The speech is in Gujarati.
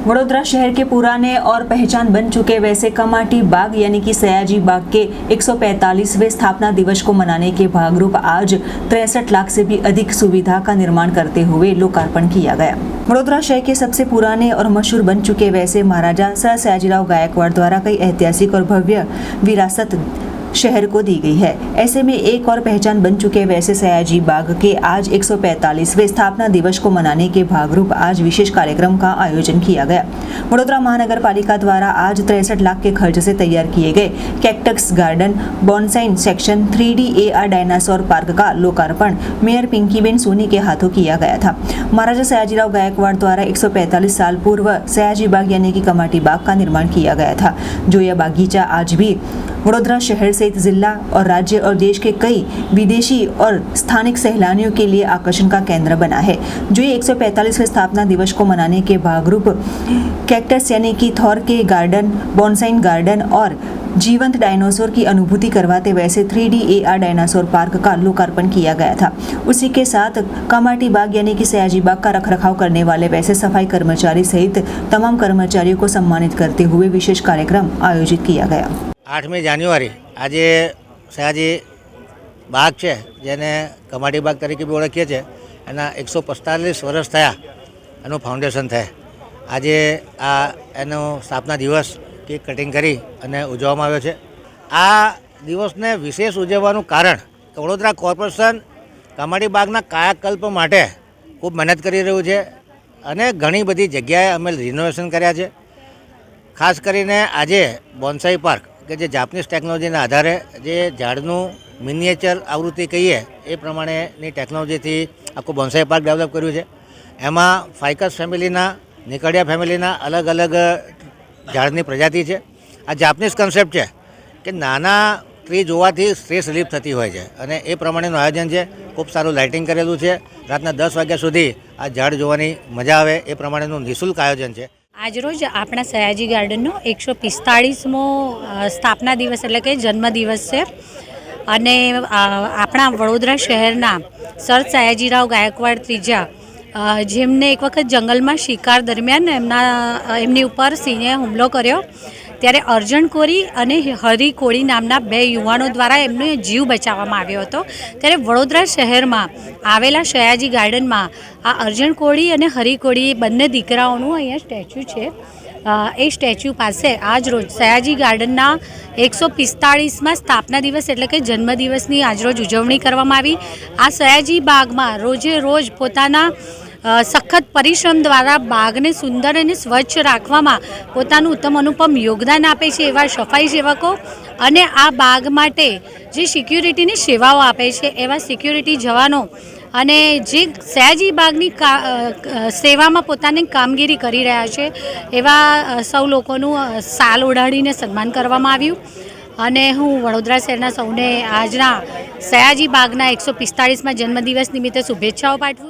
वडोदरा शहर के पुराने और पहचान बन चुके वैसे कमाटी बाग यानी कि सयाजी बाग के 145वें स्थापना दिवस को मनाने के भागरूप आज 63 लाख से भी अधिक सुविधा का निर्माण करते हुए लोकार्पण किया गया। वडोदरा शहर के सबसे पुराने और मशहूर बन चुके वैसे महाराजा सर सयाजीराव गायकवाड़ द्वारा कई ऐतिहासिक और भव्य विरासत शहर को दी गई है। ऐसे में एक और पहचान बन चुके वैसे सयाजी बाग के आज 145वें स्थापना दिवस को मनाने के भागरूप आज विशेष कार्यक्रम का आयोजन किया गया। वडोदरा महानगर पालिका द्वारा आज 63 लाख के खर्च से तैयार किए गए cactus garden bonsai section 3D AR dinosaur park का लोकार्पण मेयर पिंकीबेन सोनी के हाथों किया गया था। महाराजा सयाजीराव गायकवाड़ द्वारा 145 साल पूर्व सयाजी बाग यानी कि कमाटी बाग का निर्माण किया गया था, जो यह बागीचा आज भी वडोदरा शहर सहित जिला और राज्य और देश के कई विदेशी और स्थानिक सैलानियों के लिए आकर्षण का केंद्र बना है। जो ये 145वें स्थापना दिवस को मनाने के भागरूप कैक्टस यानी कि थॉर के गार्डन, बॉन्साई गार्डन और जीवंत डायनासोर की अनुभूति करवाते वैसे 3D AR डायनासोर पार्क का लोकार्पण किया गया था। उसी के साथ कमाटी बाग यानी कि सयाजी बाग का रखरखाव करने वाले वैसे सफाई कर्मचारी सहित तमाम कर्मचारियों को सम्मानित करते हुए विशेष कार्यक्रम आयोजित किया गया। 8મી જાન્યુઆરી આજે સયાજી બાગ છે, જેને કમાટી બાગ તરીકે બી ઓળખીએ છીએ, એના 145 વર્ષ થયા એનું ફાઉન્ડેશન થાય। આજે આ એનો સ્થાપના દિવસ કેક કટિંગ કરી અને ઉજવવામાં આવ્યો છે। આ દિવસને વિશેષ ઉજવવાનું કારણ કે વડોદરા કોર્પોરેશન કમાટી બાગના કાયાકલ્પ માટે ખૂબ મહેનત કરી રહ્યું છે અને ઘણી બધી જગ્યાએ અમે રિનોવેશન કર્યા છે। ખાસ કરીને આજે બોન્સાઈ પાર્ક કે જે જાપાનીઝ ટેકનોલોજીના આધારે જે ઝાડનું મિનિએચર આવૃત્તિ કહીએ એ પ્રમાણેની ટેકનોલોજીથી આખું બોન્સાઈ પાર્ક ડેવલપ કર્યું છે। એમાં ફાઇકસ ફેમિલીના, નિકડિયા ફેમિલીના અલગ અલગ ઝાડની પ્રજાતિ છે। આ જાપાનીઝ કન્સેપ્ટ છે કે નાના ટ્રી જોવાથી સ્ટ્રેસ રિલીફ થતી હોય છે અને એ પ્રમાણેનું આયોજન છે। ખૂબ સારું લાઇટિંગ કરેલું છે। રાતના 10 વાગ્યા સુધી આ ઝાડ જોવાની મજા આવે એ પ્રમાણેનું નિઃશુલ્ક આયોજન છે। આજરોજ આપણા સયાજી ગાર્ડનનો 145મો સ્થાપના દિવસ એટલે કે જન્મદિવસ છે અને આપણા વડોદરા શહેરના સર સયાજીરાવ ગાયકવાડ ત્રીજા જેમને એક વખત જંગલમાં શિકાર દરમિયાન એમની ઉપર સિંહે હુમલો કર્યો, ત્યારે અર્જણ કોરી અને હરી કોળી નામના બે યુવાનો દ્વારા એમનો જીવ બચાવવામાં આવ્યો હતો। ત્યારે વડોદરા શહેરમાં આવેલા સયાજી ગાર્ડનમાં આ અર્જણ કોળી અને હરી કોળી બંને દીકરાઓનું અહીંયા સ્ટેચ્યુ છે। એ સ્ટેચ્યુ પાસે આજરોજ સયાજી ગાર્ડનના 145મા સ્થાપના દિવસ એટલે કે જન્મદિવસની આજરોજ ઉજવણી કરવામાં આવી। આ સયાજી બાગમાં રોજે રોજ પોતાના સખત પરિશ્રમ દ્વારા બાગને સુંદર અને સ્વચ્છ રાખવામાં પોતાનું ઉત્તમ અનુપમ યોગદાન આપે છે એવા સફાઈ સેવકો અને આ બાગ માટે જે સિક્યુરિટીની સેવાઓ આપે છે એવા સિક્યુરિટી જવાનો અને જે સયાજી બાગની સેવામાં પોતાની કામગીરી કરી રહ્યા છે એવા સૌ લોકોનું શાલ ઓઢાડીને સન્માન કરવામાં આવ્યું અને હું વડોદરા શહેરના સૌને આજના સયાજી બાગના 145મા જન્મદિવસ નિમિત્તે શુભેચ્છાઓ પાઠવું।